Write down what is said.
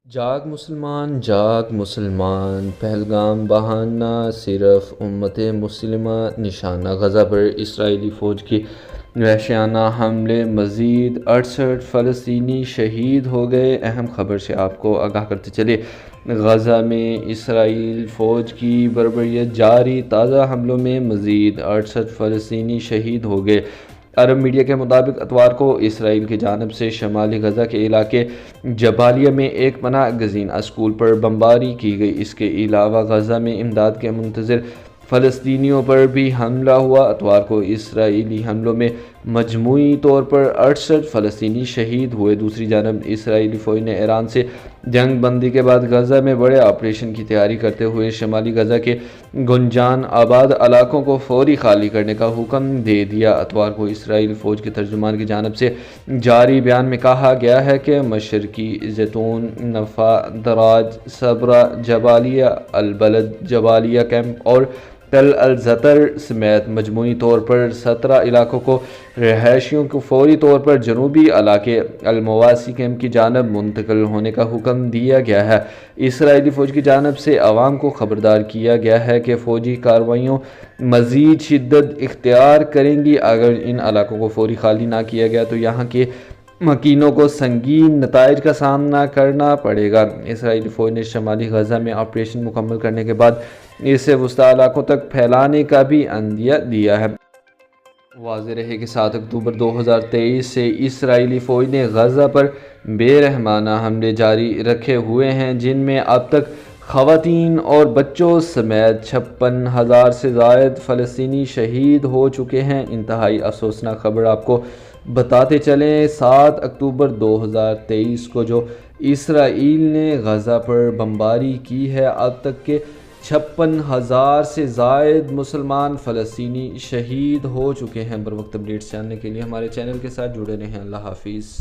جاگ مسلمان جاگ مسلمان، پہلگام بہانہ صرف امت مسلمہ نشانہ غزہ پر اسرائیلی فوج کی وحشیانہ حملے، مزید 68 فلسطینی شہید ہو گئے۔ اہم خبر سے آپ کو آگاہ کرتے چلے، غزہ میں اسرائیل فوج کی بربریت جاری، تازہ حملوں میں مزید 68 فلسطینی شہید ہو گئے۔ عرب میڈیا کے مطابق اتوار کو اسرائیل کی جانب سے شمالی غزہ کے علاقے جبالیہ میں ایک پناہ گزین اسکول پر بمباری کی گئی۔ اس کے علاوہ غزہ میں امداد کے منتظر فلسطینیوں پر بھی حملہ ہوا۔ اتوار کو اسرائیلی حملوں میں مجموعی طور پر 68 فلسطینی شہید ہوئے۔ دوسری جانب اسرائیلی فوج نے ایران سے جنگ بندی کے بعد غزہ میں بڑے آپریشن کی تیاری کرتے ہوئے شمالی غزہ کے گنجان آباد علاقوں کو فوری خالی کرنے کا حکم دے دیا۔ اتوار کو اسرائیلی فوج کے ترجمان کی جانب سے جاری بیان میں کہا گیا ہے کہ مشرقی زیتون، نفع، دراج، صبرا، جبالیہ البلد، جبالیہ کیمپ اور تل الزتر سمیت مجموعی طور پر 17 علاقوں کو رہائشیوں کو فوری طور پر جنوبی علاقے المواسی کیمپ کی جانب منتقل ہونے کا حکم دیا گیا ہے۔ اسرائیلی فوج کی جانب سے عوام کو خبردار کیا گیا ہے کہ فوجی کارروائیاں مزید شدت اختیار کریں گی۔ اگر ان علاقوں کو فوری خالی نہ کیا گیا تو یہاں کے مکینوں کو سنگین نتائج کا سامنا کرنا پڑے گا۔ اسرائیلی فوج نے شمالی غزہ میں آپریشن مکمل کرنے کے بعد اسے وسطی علاقوں تک پھیلانے کا بھی عندیہ دیا ہے۔ واضح رہے کہ 7 اکتوبر 2023 سے اسرائیلی فوج نے غزہ پر بے رحمانہ حملے جاری رکھے ہوئے ہیں، جن میں اب تک خواتین اور بچوں سمیت 56,000 سے زائد فلسطینی شہید ہو چکے ہیں۔ انتہائی افسوسناک خبر آپ کو بتاتے چلیں، 7 اکتوبر 2023 کو جو اسرائیل نے غزہ پر بمباری کی ہے، اب تک کے 56,000 سے زائد مسلمان فلسطینی شہید ہو چکے ہیں۔ بروقت اپڈیٹس جاننے کے لیے ہمارے چینل کے ساتھ جڑے رہیں۔ اللہ حافظ۔